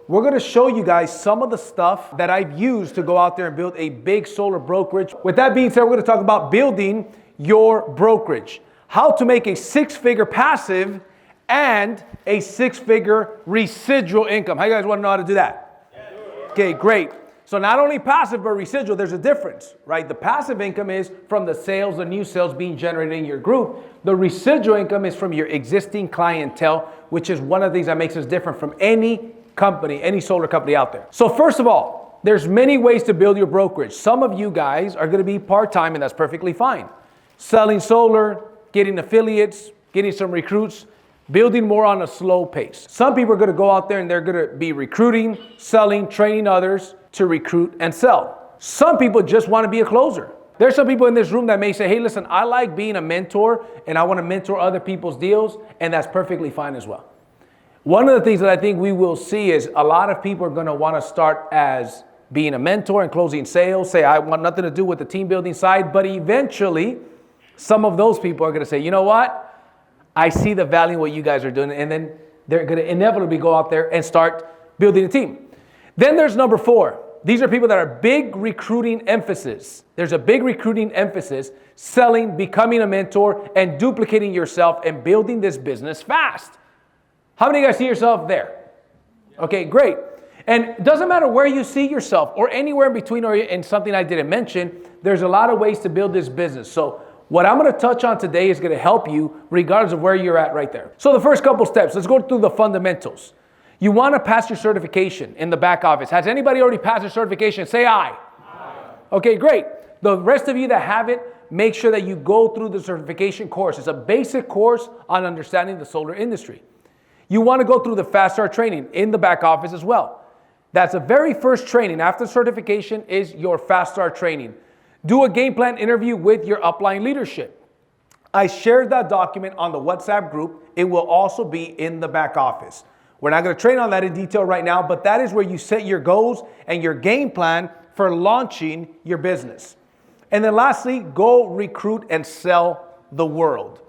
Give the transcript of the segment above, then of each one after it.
we're going to show you guys some of the stuff that I've used to go out there and build a big solar brokerage. With that being said, we're going to talk about building your brokerage, how to make a six-figure passive and a six-figure residual income. How you guys want to know how to do that? Okay, great. So not only passive, but residual, there's a difference, right? The passive income is from the sales, the new sales being generated in your group. The residual income is from your existing clientele, which is one of the things that makes us different from any company, any solar company out there. So first of all, there's many ways to build your brokerage. Some of you guys are going to be part-time, and that's perfectly fine. Selling solar, getting affiliates, getting some recruits, building more on a slow pace. Some people are going to go out there and they're going to be recruiting, selling, training others to recruit and sell. Some people just want to be a closer. There's some people in this room that may say, hey, listen, I like being a mentor and I want to mentor other people's deals, and that's perfectly fine as well. One of the things that I think we will see is a lot of people are going to want to start as being a mentor and closing sales, say, I want nothing to do with the team building side, but eventually some of those people are going to say, you know what? I see the value in what you guys are doing, and then they're going to inevitably go out there and start building a team. Then there's number 4. These are people that are big recruiting emphasis. There's a big recruiting emphasis, selling, becoming a mentor, and duplicating yourself and building this business fast. How many of you guys see yourself there? Okay, great. And it doesn't matter where you see yourself or anywhere in between or in something I didn't mention, there's a lot of ways to build this business. So what I'm going to touch on today is going to help you regardless of where you're at right there. So the first couple steps, let's go through the fundamentals. You want to pass your certification in the back office. Has anybody already passed their certification? Say aye. Aye. Okay, great. The rest of you that haven't, make sure that you go through the certification course. It's a basic course on understanding the solar industry. You want to go through the Fast Start training in the back office as well. That's the very first training after certification is your Fast Start training. Do a game plan interview with your upline leadership. I shared that document on the WhatsApp group. It will also be in the back office. We're not going to train on that in detail right now, but that is where you set your goals and your game plan for launching your business. And then lastly, go recruit and sell the world.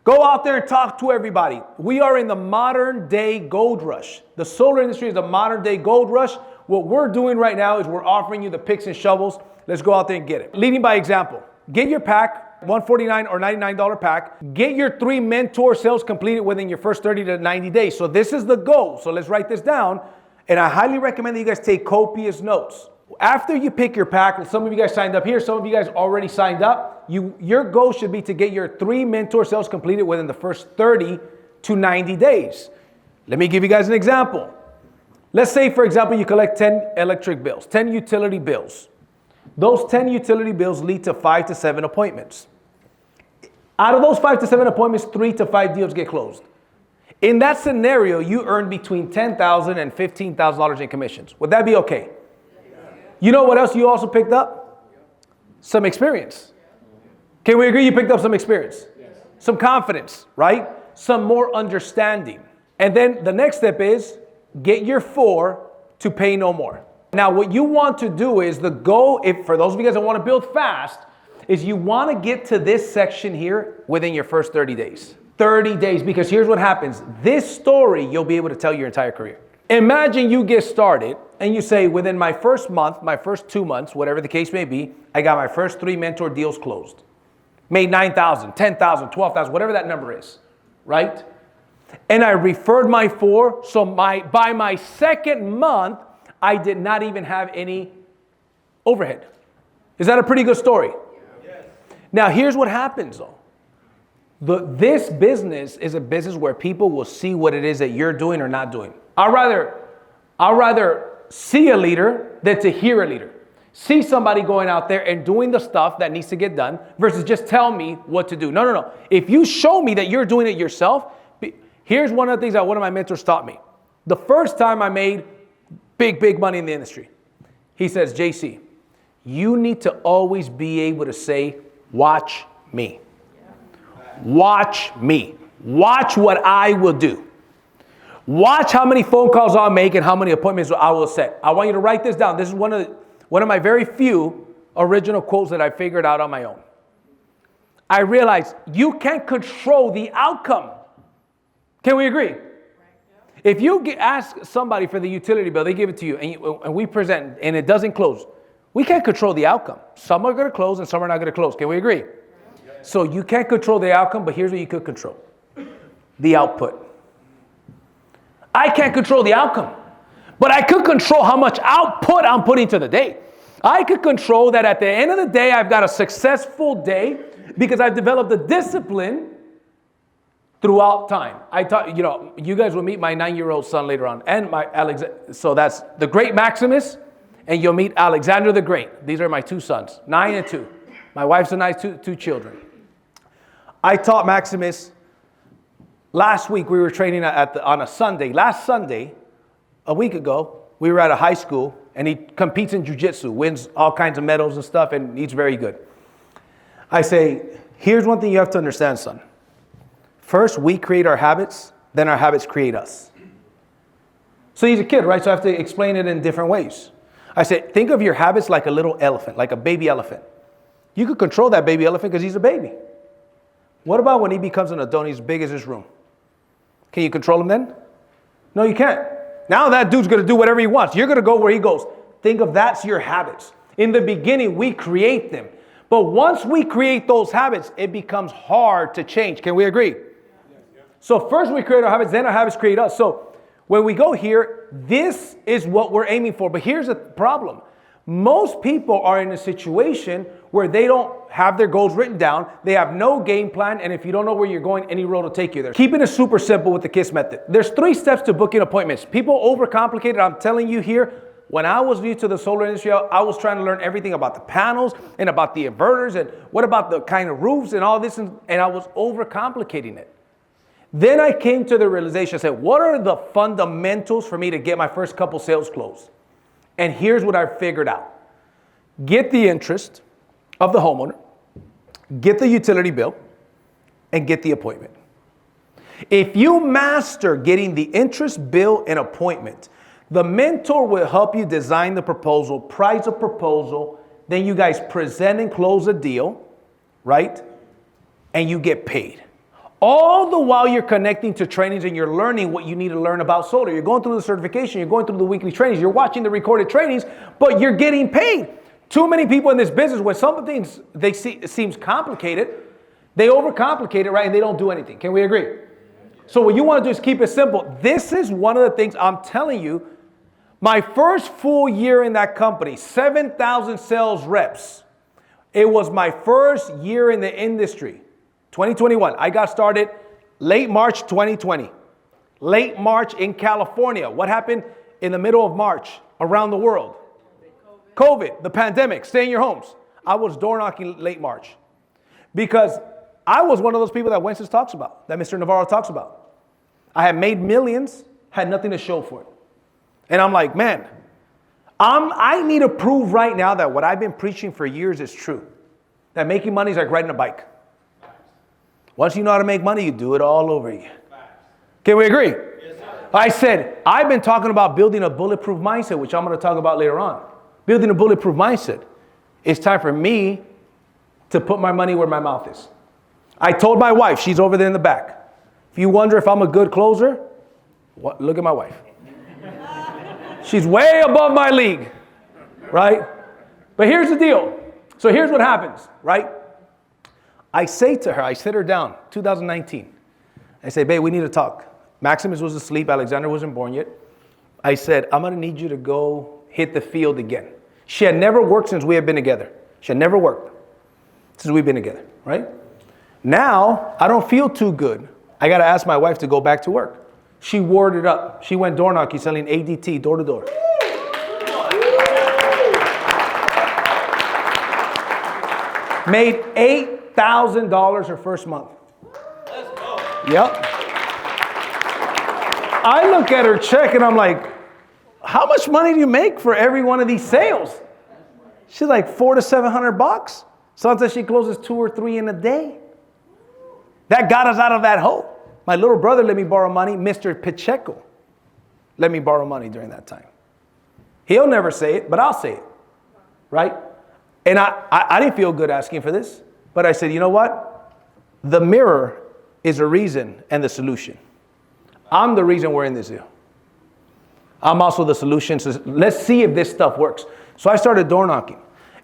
Go out there and talk to everybody. We are in the modern day gold rush. The solar industry is a modern day gold rush. What we're doing right now is we're offering you the picks and shovels. Let's go out there and get it. Leading by example. Get your pack, $149 or $99 pack. Get your 3 mentor sales completed within your first 30 to 90 days. So this is the goal. So let's write this down. And I highly recommend that you guys take copious notes. After you pick your pack, some of you guys signed up here, some of you guys already signed up. Your goal should be to get your 3 mentor sales completed within the first 30 to 90 days. Let me give you guys an example. Let's say, for example, you collect 10 electric bills, 10 utility bills. Those 10 utility bills lead to 5 to 7 appointments. Out of those 5 to 7 appointments, 3 to 5 deals get closed. In that scenario, you earn between $10,000 and $15,000 in commissions. Would that be okay? You know what else you also picked up? Some experience. Can we agree you picked up some experience? Yes. Some confidence, right? Some more understanding. And then the next step is get your 4 to pay no more. Now, what you want to do is the goal, for those of you guys that want to build fast, is you want to get to this section here within your first 30 days. 30 days, because here's what happens. This story, you'll be able to tell your entire career. Imagine you get started and you say, within my first month, my first 2 months, whatever the case may be, I got my first 3 mentor deals closed. Made $9,000, $10,000, $12,000, whatever that number is, right? And I referred my 4, so by my second month, I did not even have any overhead. Is that a pretty good story? Yes. Now, here's what happens, though. This business is a business where people will see what it is that you're doing or not doing. I'd rather see a leader than to hear a leader. See somebody going out there and doing the stuff that needs to get done versus just tell me what to do. No. If you show me that you're doing it yourself, here's one of the things that one of my mentors taught me. The first time I made big money in the industry, he says, JC, you need to always be able to say, watch me. Watch me. Watch what I will do. Watch how many phone calls I'll make and how many appointments I will set. I want you to write this down. This is one of my very few original quotes that I figured out on my own. I realized you can't control the outcome. Can we agree? If you ask somebody for the utility bill, they give it to you, and we present, and it doesn't close, we can't control the outcome. Some are going to close and some are not going to close. Can we agree? So you can't control the outcome, but here's what you could control. The output. I can't control the outcome, but I could control how much output I'm putting to the day. I could control that at the end of the day, I've got a successful day because I've developed the discipline throughout time. I taught, you guys will meet my 9-year-old son later on, and so that's the great Maximus, and you'll meet Alexander the Great. These are my 2 sons, 9 and 2. My wife's and I, two children. I taught Maximus. Last week we were training on a Sunday. Last Sunday, a week ago, we were at a high school, and he competes in jiu-jitsu, wins all kinds of medals and stuff, and he's very good. I say, here's one thing you have to understand, son. First, we create our habits, then our habits create us. So he's a kid, right? So I have to explain it in different ways. I say, think of your habits like a little elephant, like a baby elephant. You could control that baby elephant because he's a baby. What about when he becomes an adult and he's big as his room? Can you control him then? No, you can't. Now that dude's going to do whatever he wants. You're going to go where he goes. Think of that's your habits. In the beginning, we create them. But once we create those habits, it becomes hard to change. Can we agree? So first we create our habits, then our habits create us. So when we go here, this is what we're aiming for. But here's the problem. Most people are in a situation where they don't have their goals written down. They have no game plan. And if you don't know where you're going, any road will take you there. Keeping it super simple with the KISS method. There's 3 steps to booking appointments. People overcomplicate it. I'm telling you here, when I was new to the solar industry, I was trying to learn everything about the panels and about the inverters and what about the kind of roofs and all this. And I was overcomplicating it. Then I came to the realization, I said, what are the fundamentals for me to get my first couple sales closed? And here's what I figured out. Get the interest of the homeowner, get the utility bill, and get the appointment. If you master getting the interest, bill, and appointment, the mentor will help you design the proposal, price a proposal, then you guys present and close a deal, right? And you get paid. All the while you're connecting to trainings and you're learning what you need to learn about solar. You're going through the certification, you're going through the weekly trainings, you're watching the recorded trainings, but you're getting paid. Too many people in this business, when some things it seems complicated, they overcomplicate it, right? And they don't do anything. Can we agree? So what you want to do is keep it simple. This is one of the things I'm telling you. My first full year in that company, 7,000 sales reps. It was my first year in the industry. 2021. I got started late March 2020. Late March in California. What happened in the middle of March around the world? COVID, the pandemic, stay in your homes. I was door knocking late March because I was one of those people that Wences talks about, that Mr. Navarro talks about. I had made millions, had nothing to show for it. And I'm like, man, I need to prove right now that what I've been preaching for years is true. That making money is like riding a bike. Once you know how to make money, you do it all over again. Can we agree? Yes, I said, I've been talking about building a bulletproof mindset, which I'm going to talk about later on. Building a bulletproof mindset. It's time for me to put my money where my mouth is. I told my wife, she's over there in the back. If you wonder if I'm a good closer, look at my wife. She's way above my league, right? But here's the deal. So here's what happens, right? I say to her, I sit her down, 2019. I say, babe, we need to talk. Maximus was asleep. Alexander wasn't born yet. I said, I'm going to need you to go hit the field again. She had never worked since we had been together. She had never worked since we've been together, right? Now, I don't feel too good. I got to ask my wife to go back to work. She warded up. She went door knocking, selling ADT door to door. Made $8,000 her first month. Let's go. Yep. I look at her check and I'm like, how much money do you make for every one of these sales? She's like $400 to $700. Sometimes she closes 2 or 3 in a day. That got us out of that hole. My little brother let me borrow money. Mr. Pacheco let me borrow money during that time. He'll never say it, but I'll say it, right? And I didn't feel good asking for this, but I said, you know what? The mirror is a reason and the solution. I'm the reason we're in this deal. I'm also the solution. So let's see if this stuff works. So I started door knocking.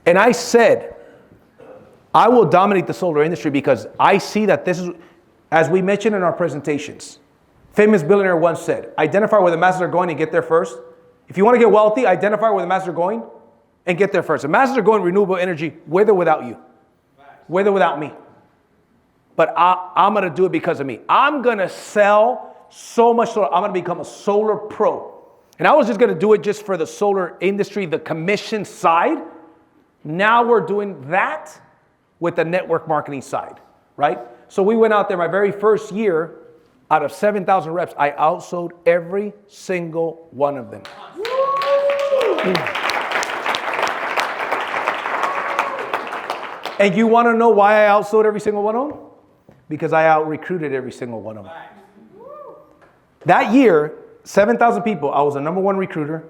And I said, I will dominate the solar industry because I see that this is, as we mentioned in our presentations, famous billionaire once said, identify where the masses are going and get there first. If you want to get wealthy, identify where the masses are going and get there first. The masses are going renewable energy with or without you, with or without me. But I'm going to do it because of me. I'm going to sell so much solar. I'm going to become a solar pro. And I was just going to do it just for the solar industry, the commission side. Now we're doing that with the network marketing side, right? So we went out there my very first year, out of 7,000 reps, I outsold every single one of them. And you want to know why I outsold every single one of them? Because I out-recruited every single one of them. That year, 7,000 people, I was the number one recruiter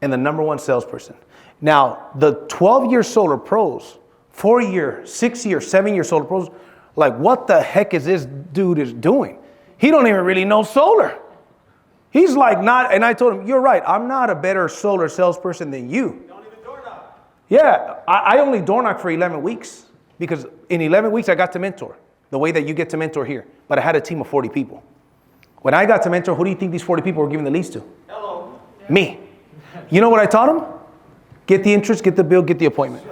and the number one salesperson. Now, the 12-year solar pros, 4-year, 6-year, 7-year solar pros, like, what the heck is this dude is doing? He don't even really know solar. He's like not, and I told him, you're right, I'm not a better solar salesperson than you. Don't even door knock. Yeah, I only door knock for 11 weeks because in 11 weeks I got to mentor the way that you get to mentor here. But I had a team of 40 people. When I got to mentor, who do you think these 40 people were giving the leads to? Hello. Me. You know what I taught them? Get the interest, get the bill, get the appointment.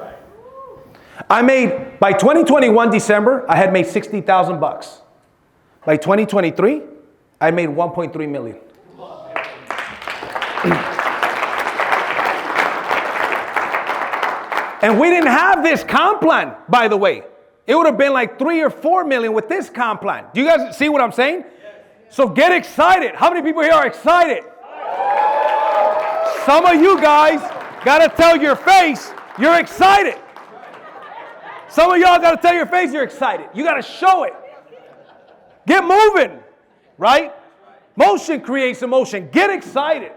I made, by 2021 December, I had made $60,000 bucks. By 2023, I made 1.3 million. And we didn't have this comp plan, by the way. It would have been like 3 or 4 million with this comp plan. Do you guys see what I'm saying? So get excited. How many people here are excited? Some of you guys got to tell your face you're excited. Some of y'all got to tell your face you're excited. You got to show it. Get moving, right? Motion creates emotion. Get excited,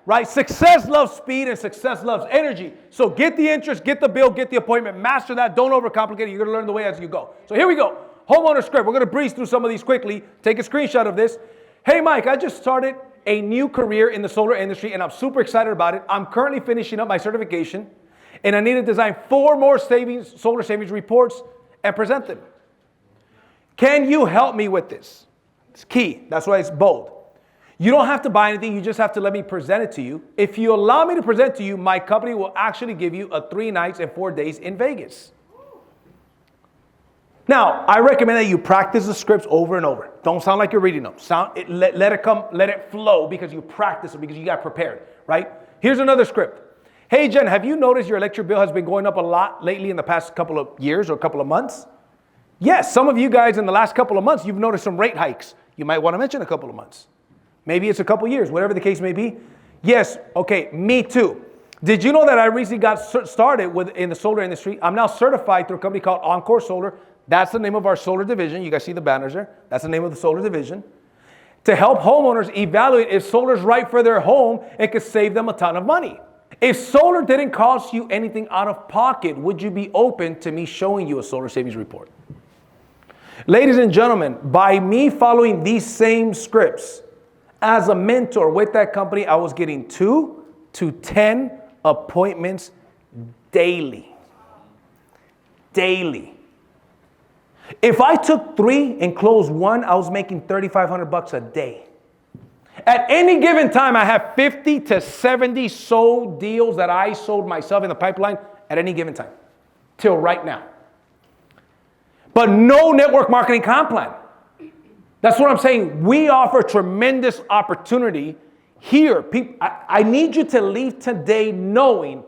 right? Success loves speed and success loves energy. So get the interest, get the bill, get the appointment. Master that. Don't overcomplicate it. You're going to learn the way as you go. So here we go. Homeowner script. We're going to breeze through some of these quickly. Take a screenshot of this. Hey, Mike, I just started a new career in the solar industry, and I'm super excited about it. I'm currently finishing up my certification, and I need to design 4 more solar savings reports and present them. Can you help me with this? It's key. That's why it's bold. You don't have to buy anything. You just have to let me present it to you. If you allow me to present to you, my company will actually give you a 3 nights and 4 days in Vegas. Now, I recommend that you practice the scripts over and over. Don't sound like you're reading them. Let it come, let it flow because you practice it, because you got prepared, right? Here's another script. Hey, Jen, have you noticed your electric bill has been going up a lot lately in the past couple of years or couple of months? Yes, some of you guys in the last couple of months, you've noticed some rate hikes. You might want to mention a couple of months. Maybe it's a couple years, whatever the case may be. Yes, okay, me too. Did you know that I recently got started in the solar industry? I'm now certified through a company called Oncore Solar. That's the name of our solar division. You guys see the banners there? That's the name of the solar division. To help homeowners evaluate if solar is right for their home and could save them a ton of money. If solar didn't cost you anything out of pocket, would you be open to me showing you a solar savings report? Ladies and gentlemen, by me following these same scripts, as a mentor with that company, I was getting 2 to 10 appointments daily. Daily. If I took 3 and closed 1, I was making $3,500 a day. At any given time, I have 50 to 70 sold deals that I sold myself in the pipeline at any given time, till right now. But no network marketing comp plan. That's what I'm saying. We offer tremendous opportunity here. People, I need you to leave today knowing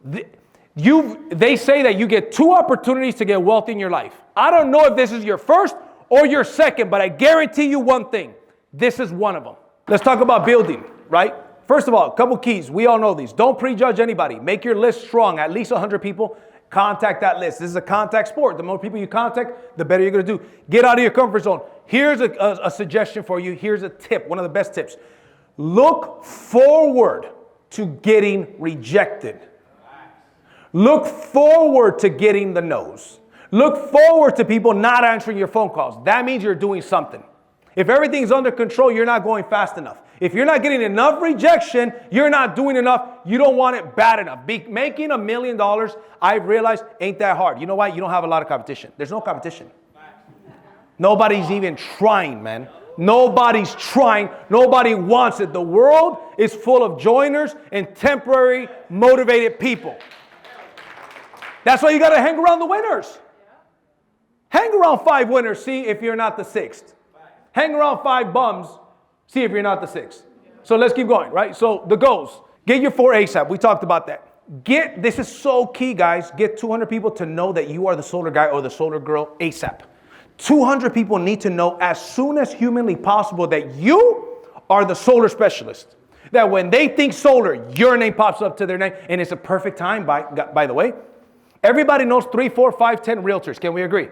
they say that you get 2 opportunities to get wealthy in your life. I don't know if this is your first or your second, but I guarantee you one thing. This is one of them. Let's talk about building, right? First of all, a couple keys. We all know these. Don't prejudge anybody. Make your list strong. At least 100 people. Contact that list. This is a contact sport. The more people you contact, the better you're going to do. Get out of your comfort zone. Here's a suggestion for you. Here's a tip, one of the best tips. Look forward to getting rejected. Look forward to getting the no's. Look forward to people not answering your phone calls. That means you're doing something. If everything's under control, you're not going fast enough. If you're not getting enough rejection, you're not doing enough. You don't want it bad enough. Making $1 million, I've realized, ain't that hard. You know why? You don't have a lot of competition. There's no competition. Nobody's even trying, man. Nobody's trying. Nobody wants it. The world is full of joiners and temporary motivated people. That's why you got to hang around the winners. Hang around 5 winners, see if you're not the 6th. Hang around 5 bums, see if you're not the 6th. So let's keep going, right? So the goals. Get your 4 ASAP. We talked about that. This is so key, guys. Get 200 people to know that you are the solar guy or the solar girl ASAP. 200 people need to know as soon as humanly possible that you are the solar specialist. That when they think solar, your name pops up to their name. And it's a perfect time, by the way. Everybody knows 3, 4, 5, 10 realtors. Can we agree?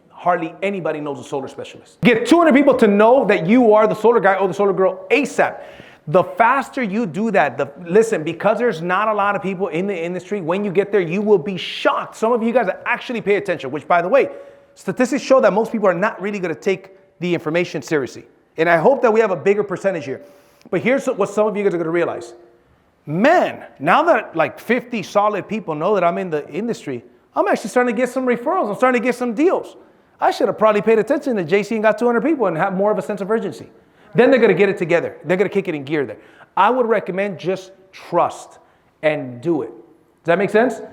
Hardly anybody knows a solar specialist. Get 200 people to know that you are the solar guy or the solar girl ASAP. The faster you do that, listen, because there's not a lot of people in the industry, when you get there, you will be shocked. Some of you guys actually pay attention, which, by the way, statistics show that most people are not really going to take the information seriously. And I hope that we have a bigger percentage here. But here's what some of you guys are going to realize. Man, now that like 50 solid people know that I'm in the industry, I'm actually starting to get some referrals. I'm starting to get some deals. I should have probably paid attention to JC and got 200 people and have more of a sense of urgency. Then they're going to get it together. They're going to kick it in gear there. I would recommend just trust and do it. Does that make sense? Yeah.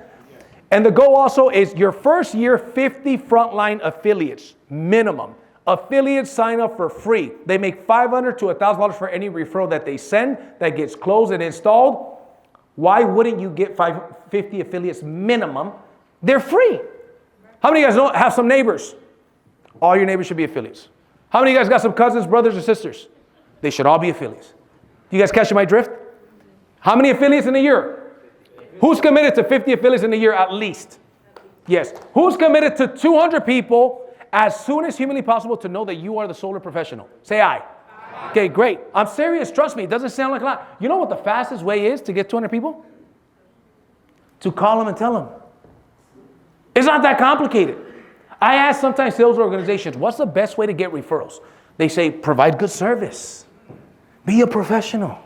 And the goal also is your first year, 50 frontline affiliates, minimum. Affiliates sign up for free. They make $500 to $1,000 for any referral that they send that gets closed and installed. Why wouldn't you get 50 affiliates minimum? They're free. How many of you guys have some neighbors? All your neighbors should be affiliates. How many of you guys got some cousins, brothers, or sisters? They should all be affiliates. You guys catching my drift? How many affiliates in a year? Who's committed to 50 affiliates in a year at least? Yes. Who's committed to 200 people as soon as humanly possible to know that you are the solar professional? Say aye. Aye. Okay, great. I'm serious. Trust me. It doesn't sound like a lot. You know what the fastest way is to get 200 people? To call them and tell them. It's not that complicated. I ask sometimes sales organizations, what's the best way to get referrals? They say, provide good service. Be a professional.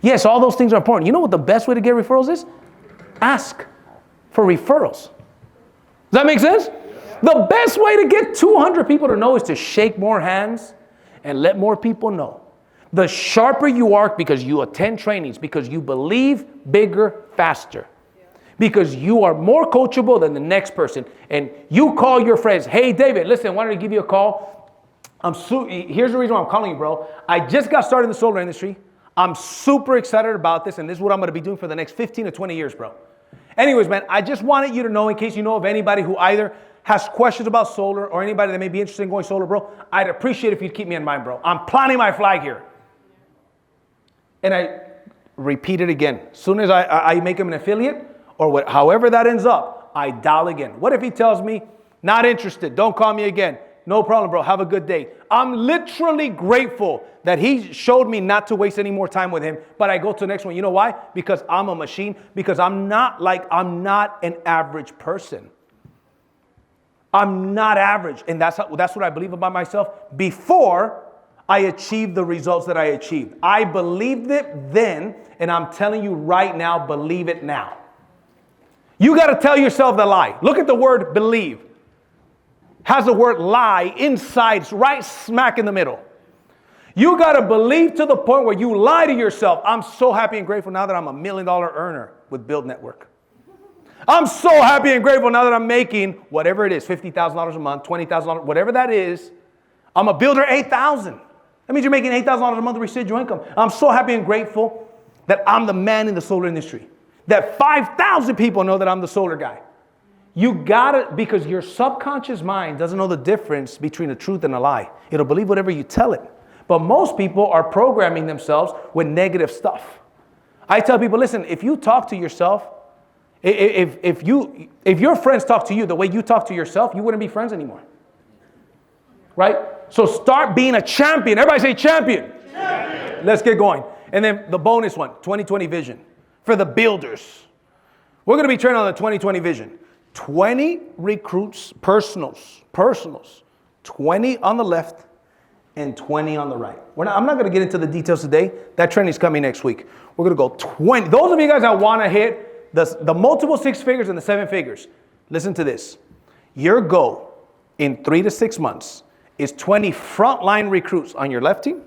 Yes, all those things are important. You know what the best way to get referrals is? Ask for referrals. Does that make sense? The best way to get 200 people to know is to shake more hands and let more people know. The sharper you are because you attend trainings, because you believe bigger, faster. Because you are more coachable than the next person. And you call your friends, hey, David, listen, I wanted to give you a call. Here's the reason why I'm calling you, bro. I just got started in the solar industry. I'm super excited about this, and this is what I'm going to be doing for the next 15 to 20 years, bro. Anyways, man, I just wanted you to know, in case you know of anybody who either has questions about solar or anybody that may be interested in going solar, bro, I'd appreciate if you'd keep me in mind, bro. I'm planting my flag here. And I repeat it again. As soon as I make him an affiliate, or however that ends up, I dial again. What if he tells me, not interested, don't call me again? No problem, bro, have a good day. I'm literally grateful that he showed me not to waste any more time with him, but I go to the next one. You know why? Because I'm a machine, because I'm not an average person. I'm not average, and that's what I believe about myself before I achieved the results that I achieved. I believed it then, and I'm telling you right now, believe it now. You got to tell yourself the lie. Look at the word believe. Has the word lie inside, right smack in the middle. You got to believe to the point where you lie to yourself. I'm so happy and grateful now that I'm $1 million earner with BYLD Network. I'm so happy and grateful now that I'm making whatever it is, $50,000 a month, $20,000, whatever that is. I'm a builder 8,000. That means you're making $8,000 a month of residual income. I'm so happy and grateful that I'm the man in the solar industry. That 5,000 people know that I'm the solar guy. You got it, because your subconscious mind doesn't know the difference between a truth and a lie. It'll believe whatever you tell it. But most people are programming themselves with negative stuff. I tell people, listen, if you talk to yourself, if your friends talk to you the way you talk to yourself, you wouldn't be friends anymore. Right? So start being a champion. Everybody say champion. Champion. Let's get going. And then the bonus one, 2020 vision. For the builders. We're going to be turning on the 2020 vision. 20 recruits, personals, 20 on the left and 20 on the right. I'm not going to get into the details today. That training is coming next week. We're going to go 20. Those of you guys that want to hit the multiple 6 figures and the 7 figures, listen to this. Your goal in 3 to 6 months is 20 frontline recruits on your left team,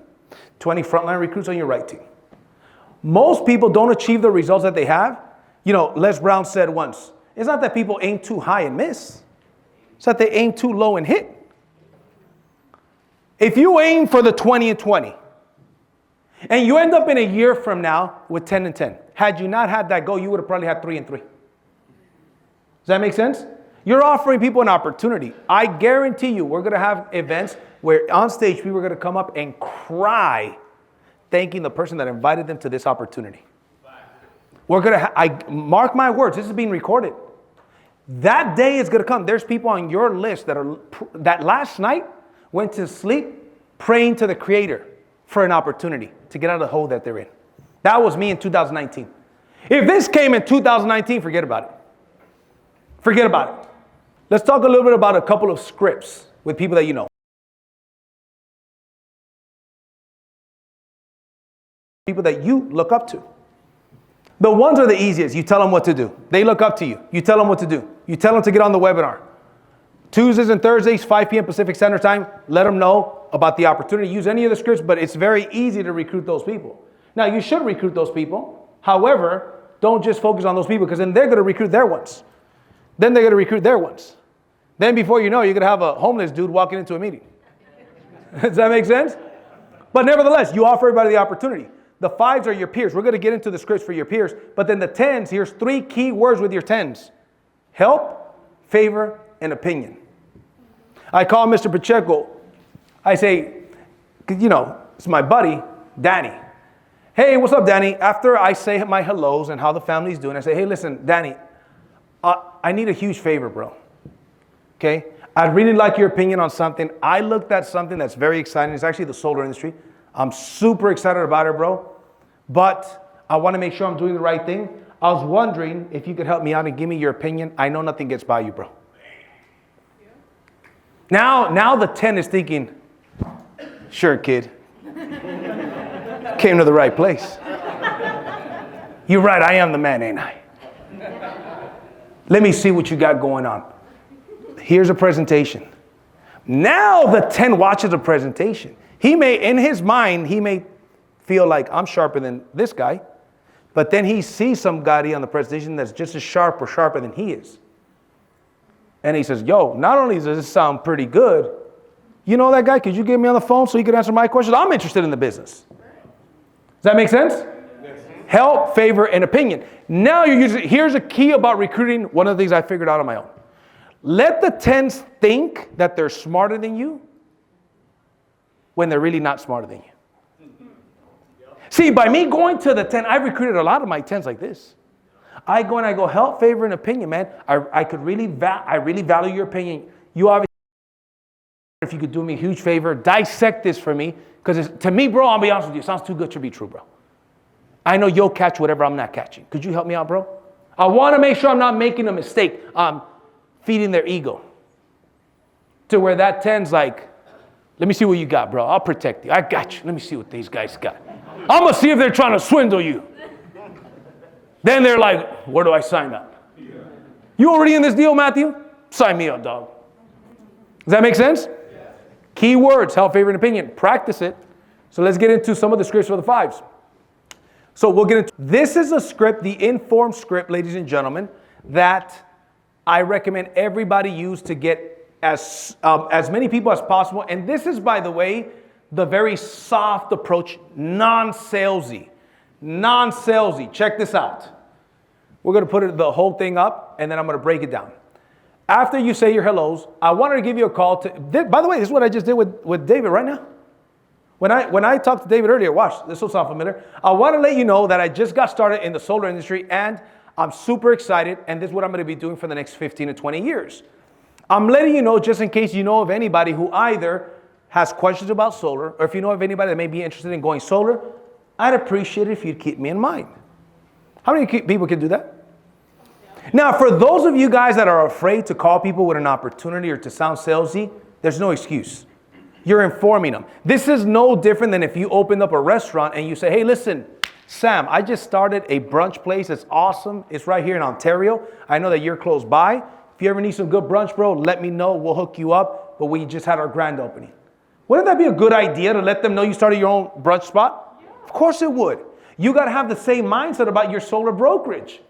20 frontline recruits on your right team. Most people don't achieve the results that they have. Les Brown said once, it's not that people aim too high and miss. It's that they aim too low and hit. If you aim for the 20 and 20, and you end up in a year from now with 10 and 10, had you not had that goal, you would have probably had 3 and 3. Does that make sense? You're offering people an opportunity. I guarantee you, we're going to have events where on stage people are going to come up and cry thanking the person that invited them to this opportunity. We're going to, I mark my words, this is being recorded. That day is going to come. There's people on your list that last night went to sleep praying to the Creator for an opportunity to get out of the hole that they're in. That was me in 2019. If this came in 2019, forget about it. Forget about it. Let's talk a little bit about a couple of scripts with people that you know. People that you look up to. The ones are the easiest. You tell them what to do. They look up to you. You tell them what to do. You tell them to get on the webinar. Tuesdays and Thursdays, 5 p.m. Pacific Standard Time, let them know about the opportunity. Use any of the scripts, but it's very easy to recruit those people. Now, you should recruit those people. However, don't just focus on those people because then they're going to recruit their ones. Then they're going to recruit their ones. Then before you know, you're going to have a homeless dude walking into a meeting. Does that make sense? But nevertheless, you offer everybody the opportunity. The 5s are your peers. We're going to get into the scripts for your peers. But then the 10s, here's 3 key words with your 10s. Help, favor, and opinion. I call Mr. Pacheco. I say, it's my buddy, Danny. Hey, what's up, Danny? After I say my hellos and how the family's doing, I say, hey, listen, Danny, I need a huge favor, bro. Okay? I'd really like your opinion on something. I looked at something that's very exciting. It's actually the solar industry. I'm super excited about it, bro. But I want to make sure I'm doing the right thing. I was wondering if you could help me out and give me your opinion. I know nothing gets by you, bro. Now the 10 is thinking, sure, kid. Came to the right place. You're right, I am the man, ain't I? Let me see what you got going on. Here's a presentation. Now the 10 watches a presentation. In his mind, he may feel like I'm sharper than this guy, but then he sees somebody on the presentation that's just as sharp or sharper than he is. And he says, yo, not only does this sound pretty good, you know that guy, could you get me on the phone so he could answer my questions? I'm interested in the business. Does that make sense? Yes. Help, favor, and opinion. Now here's a key about recruiting, one of the things I figured out on my own. Let the 10s think that they're smarter than you when they're really not smarter than you. See, by me going to the 10, I've recruited a lot of my 10s like this. I go, help, favor, and opinion, man. I really value your opinion. You obviously, if you could do me a huge favor, dissect this for me. Because to me, bro, I'll be honest with you, it sounds too good to be true, bro. I know you'll catch whatever I'm not catching. Could you help me out, bro? I want to make sure I'm not making a mistake. Feeding their ego. To where that 10's like, let me see what you got, bro. I'll protect you. I got you. Let me see what these guys got. I'm going to see if they're trying to swindle you. Then they're like, where do I sign up? You already in this deal, Matthew? Sign me up, dog. Does that make sense? Yeah. Key words, help, favor, and opinion. Practice it. So let's get into some of the scripts for the 5s. So we'll get into, this is a script, the informed script, ladies and gentlemen, that I recommend everybody use to get as many people as possible. And this is, by the way, the very soft approach, non-salesy. Non-salesy. Check this out. We're going to put the whole thing up, and then I'm going to break it down. After you say your hellos, I wanted to give you a call. By the way, this is what I just did with David right now. When I talked to David earlier, watch, this will sound familiar. I want to let you know that I just got started in the solar industry, and I'm super excited, and this is what I'm going to be doing for the next 15 to 20 years. I'm letting you know just in case you know of anybody who either has questions about solar, or if you know of anybody that may be interested in going solar, I'd appreciate it if you'd keep me in mind. How many people can do that? Now, for those of you guys that are afraid to call people with an opportunity or to sound salesy, there's no excuse. You're informing them. This is no different than if you opened up a restaurant and you say, hey, listen, Sam, I just started a brunch place. It's awesome. It's right here in Ontario. I know that you're close by. If you ever need some good brunch, bro, let me know. We'll hook you up. But we just had our grand opening. Wouldn't that be a good idea to let them know you started your own brunch spot? Yeah. Of course it would. You got to have the same mindset about your solar brokerage.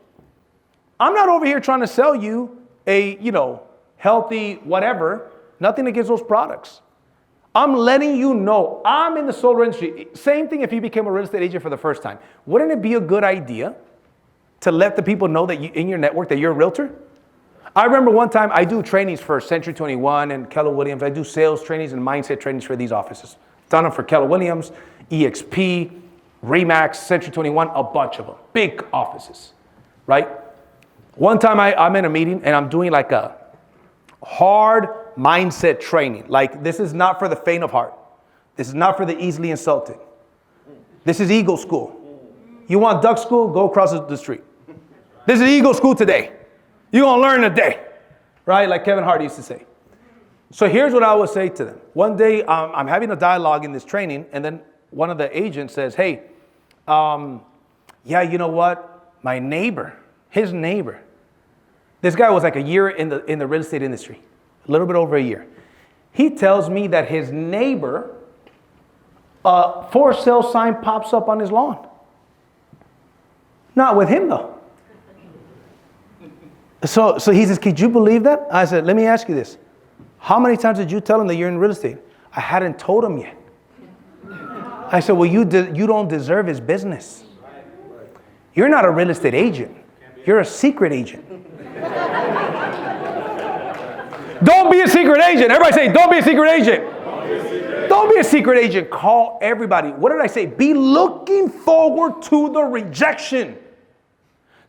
I'm not over here trying to sell you a, healthy whatever. Nothing against those products. I'm letting you know I'm in the solar industry. Same thing if you became a real estate agent for the first time. Wouldn't it be a good idea to let the people know that in your network that you're a realtor? I remember one time I do trainings for Century 21 and Keller Williams. I do sales trainings and mindset trainings for these offices. Done them for Keller Williams, EXP, Remax, Century 21, a bunch of them. Big offices, right? One time I'm in a meeting and I'm doing like a hard mindset training. Like, this is not for the faint of heart. This is not for the easily insulted. This is Eagle School. You want duck school? Go across the street. This is Eagle School today. You're going to learn today. Right? Like Kevin Hart used to say. So here's what I would say to them. One day, I'm having a dialogue in this training, and then one of the agents says, hey, yeah, you know what? My neighbor, his neighbor, this guy was like a year in the real estate industry, a little bit over a year. He tells me that his neighbor, for sale sign pops up on his lawn. Not with him though. So he says, could you believe that? I said, let me ask you this. How many times did you tell him that you're in real estate? I hadn't told him yet. I said, well, you don't deserve his business. You're not a real estate agent. You're a secret agent. Don't be a secret agent. Everybody say, don't be a secret agent. Don't be a secret agent. Call everybody. What did I say? Be looking forward to the rejection.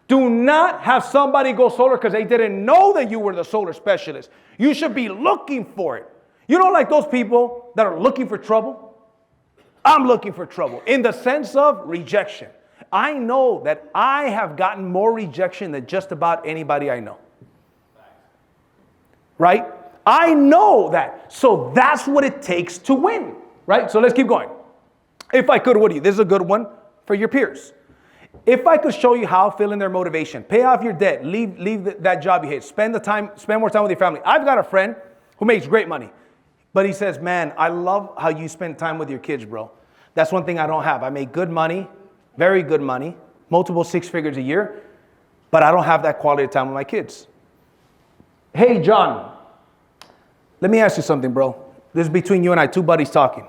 Do not have somebody go solar because they didn't know that you were the solar specialist. You should be looking for it. You don't like those people that are looking for trouble? I'm looking for trouble in the sense of rejection. I know that I have gotten more rejection than just about anybody I know. Right? I know that. So that's what it takes to win. Right? So let's keep going. If I could, Woody, this is a good one for your peers. If I could show you how, fill in their motivation, pay off your debt, leave that job you hate, spend more time with your family. I've got a friend who makes great money, but he says, man, I love how you spend time with your kids, bro. That's one thing I don't have. I make good money, very good money, multiple six figures a year, but I don't have that quality of time with my kids. Hey, John, let me ask you something, bro. This is between you and I, two buddies talking.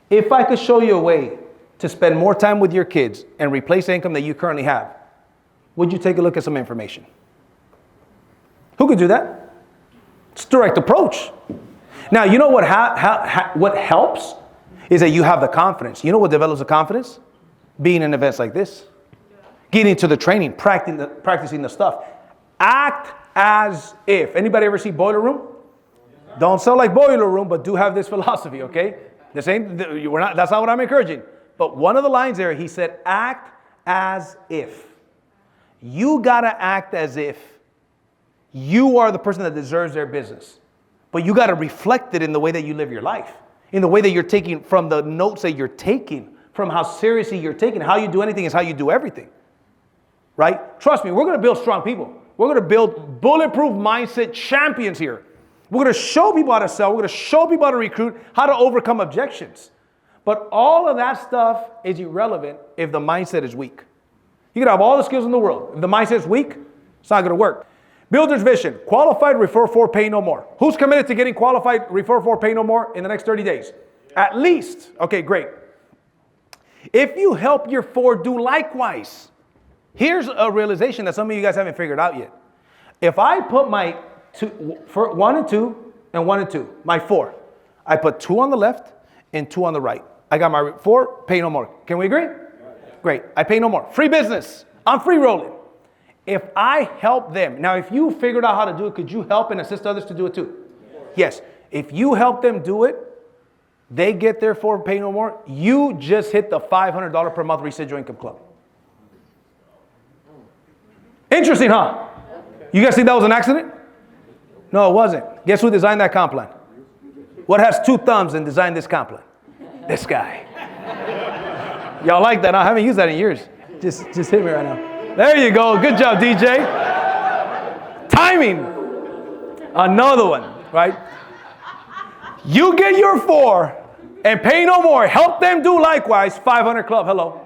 If I could show you a way to spend more time with your kids and replace the income that you currently have, would you take a look at some information? Who could do that? It's a direct approach. Now, you know what helps is that you have the confidence. You know what develops the confidence? Being in events like this. Getting to the training, practicing the stuff. Act as if. Anybody ever see Boiler Room? Don't sound like Boiler Room, but do have this philosophy, okay? That's not what I'm encouraging. But one of the lines there, he said, act as if. You got to act as if you are the person that deserves their business. But you got to reflect it in the way that you live your life, in the way that you're taking, from the notes that you're taking, from how seriously you're taking. How you do anything is how you do everything. Right? Trust me, we're going to build strong people. We're going to build bulletproof mindset champions here. We're going to show people how to sell. We're going to show people how to recruit, how to overcome objections. But all of that stuff is irrelevant if the mindset is weak. You can have all the skills in the world. If the mindset is weak, it's not going to work. Builder's vision, qualified, refer for, pay no more. Who's committed to getting qualified, refer for, pay no more in the next 30 days? At least. Okay, great. If you help your four do likewise, here's a realization that some of you guys haven't figured out yet. If I put my 1 and 2 and 1 and 2, my 4, I put 2 on the left and 2 on the right. I got my 4, pay no more. Can we agree? Great. I pay no more. Free business. I'm free rolling. If I help them, now if you figured out how to do it, could you help and assist others to do it too? Yes. If you help them do it, they get their 4, pay no more. You just hit the $500 per month residual income club. Interesting, huh? You guys think that was an accident? No, it wasn't. Guess who designed that comp plan? What has 2 thumbs and designed this comp plan? This guy. Y'all like that? I haven't used that in years. Just hit me right now. There you go. Good job, DJ. Timing. Another one, right? You get your 4 and pay no more. Help them do likewise. 500 club. Hello.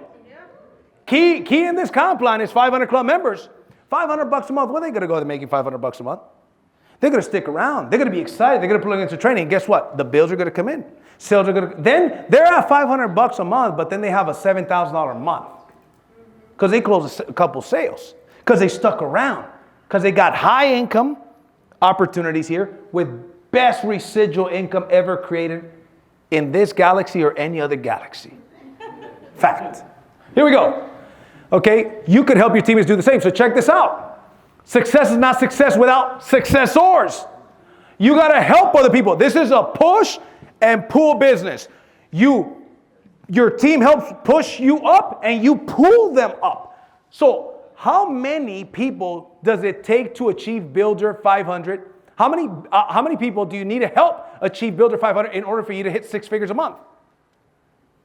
Key in this comp line is 500 club members. $500 a month. Where are they going to go to making $500 a month? They're going to stick around. They're going to be excited. They're going to plug into training. And guess what? The bills are going to come in. Sales are going to. Then they're at $500 a month, but then they have a $7,000 a month because they closed a couple sales because they stuck around because they got high income opportunities here with best residual income ever created in this galaxy or any other galaxy. Fact. Here we go. Okay, you could help your teammates do the same. So check this out. Success is not success without successors. You got to help other people. This is a push and pull business. Your team helps push you up and you pull them up. So how many people does it take to achieve Builder 500? How many people do you need to help achieve Builder 500 in order for you to hit 6 figures a month?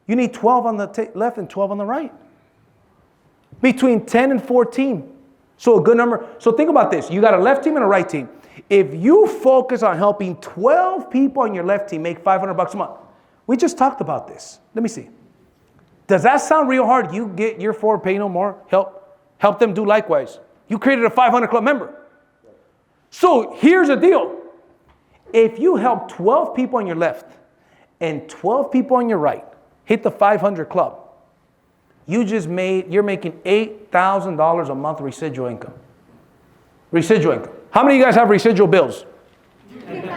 You need 12 on the left and 12 on the right. Between 10 and 14. So a good number. So think about this. You got a left team and a right team. If you focus on helping 12 people on your left team make $500 a month. We just talked about this. Let me see. Does that sound real hard? You get your 4, pay no more. Help them do likewise. You created a 500 club member. So here's the deal. If you help 12 people on your left and 12 people on your right hit the 500 club, you're making $8,000 a month residual income. Residual income. How many of you guys have residual bills?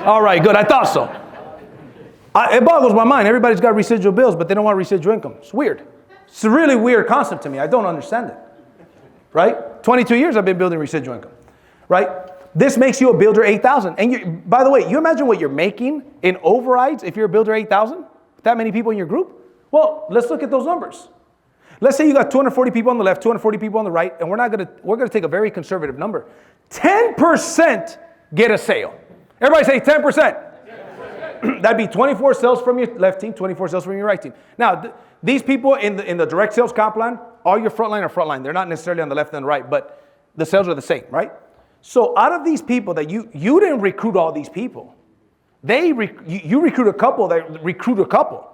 All right, good. I thought so. It boggles my mind. Everybody's got residual bills, but they don't want residual income. It's weird. It's a really weird concept to me. I don't understand it. Right? 22 years I've been building residual income. Right? This makes you a builder 8,000. And by the way, you imagine what you're making in overrides if you're a builder 8,000? That many people in your group? Well, let's look at those numbers. Let's say you got 240 people on the left, 240 people on the right, and we're going to take a very conservative number. 10% get a sale. Everybody say 10%. That'd be 24 sales from your left team, 24 sales from your right team. Now, these people in the direct sales comp plan, all your frontline are frontline. They're not necessarily on the left and the right, but the sales are the same, right? So out of these people that you didn't recruit all these people. You recruit a couple that recruit a couple.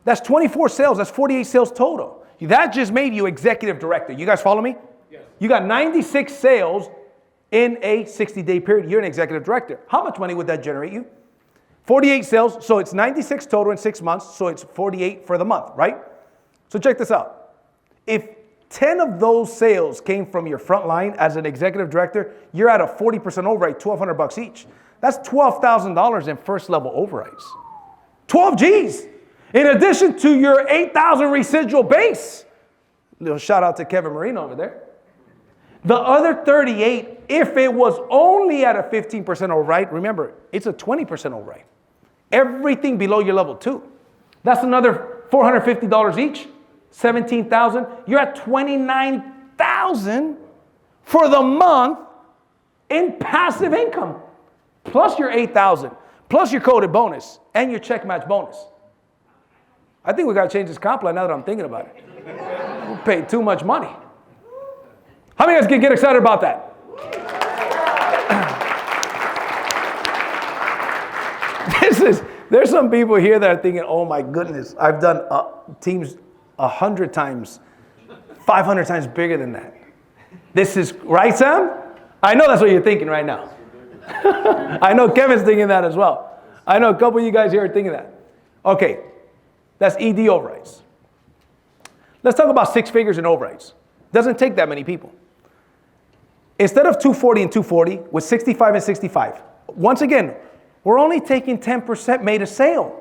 That's 24 sales. That's 48 sales total. That just made you executive director. You guys follow me? Yes. You got 96 sales in a 60-day period. You're an executive director. How much money would that generate you? 48 sales. So it's 96 total in 6 months. So it's 48 for the month, right? So check this out. If 10 of those sales came from your front line as an executive director, you're at a 40% override, $1,200 each. That's $12,000 in first level overrides. 12 G's. In addition to your 8,000 residual base. Little shout out to Kevin Marino over there. The other 38, if it was only at a 15% override, remember, it's a 20% override. Everything below your level 2. That's another $450 each. 17,000. You're at 29,000 for the month in passive income. Plus your 8,000. Plus your coded bonus. And your check match bonus. I think we got to change this comp plan now that I'm thinking about it. We paid too much money. How many of you guys can get excited about that? There's some people here that are thinking, oh my goodness, I've done teams 100 times, 500 times bigger than that. This is, right, Sam? I know that's what you're thinking right now. I know Kevin's thinking that as well. I know a couple of you guys here are thinking that. Okay. That's ED overrides. Let's talk about 6 figures in overrides. Doesn't take that many people. Instead of 240 and 240, with 65 and 65, once again, we're only taking 10% made a sale.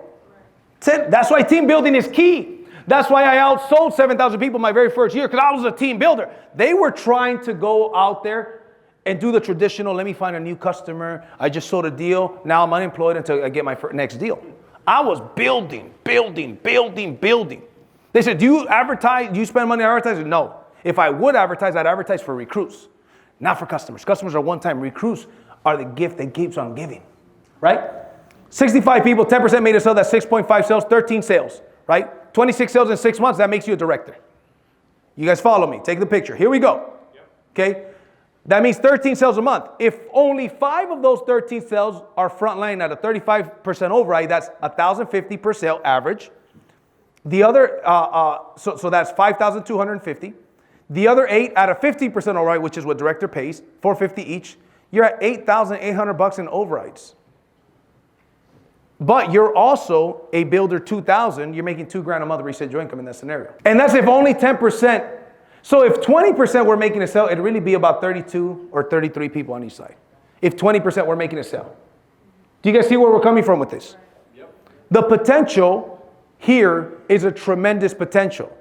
That's why team building is key. That's why I outsold 7,000 people my very first year, because I was a team builder. They were trying to go out there and do the traditional, let me find a new customer. I just sold a deal. Now I'm unemployed until I get my next deal. I was building. They said, do you advertise? Do you spend money on advertising? No. If I would advertise, I'd advertise for recruits, not for customers. Customers are one time. Recruits are the gift that keeps on giving, right? 65 people, 10% made a sale, that's 6.5 sales, 13 sales, right? 26 sales in 6 months, that makes you a director. You guys follow me, take the picture. Here we go, okay? That means 13 sales a month. If only 5 of those 13 sales are frontline at a 35% override, that's 1,050 per sale average. The other, so that's 5,250. The other 8 at a 50% override, which is what director pays, $450 each, you're at $8,800 in overrides. But you're also a builder 2,000, you're making $2,000 a month residual income in that scenario. And that's if only 10%. So if 20% were making a sale, it'd really be about 32 or 33 people on each side. If 20% were making a sale. Do you guys see where we're coming from with this? Yep. The potential here is a tremendous potential.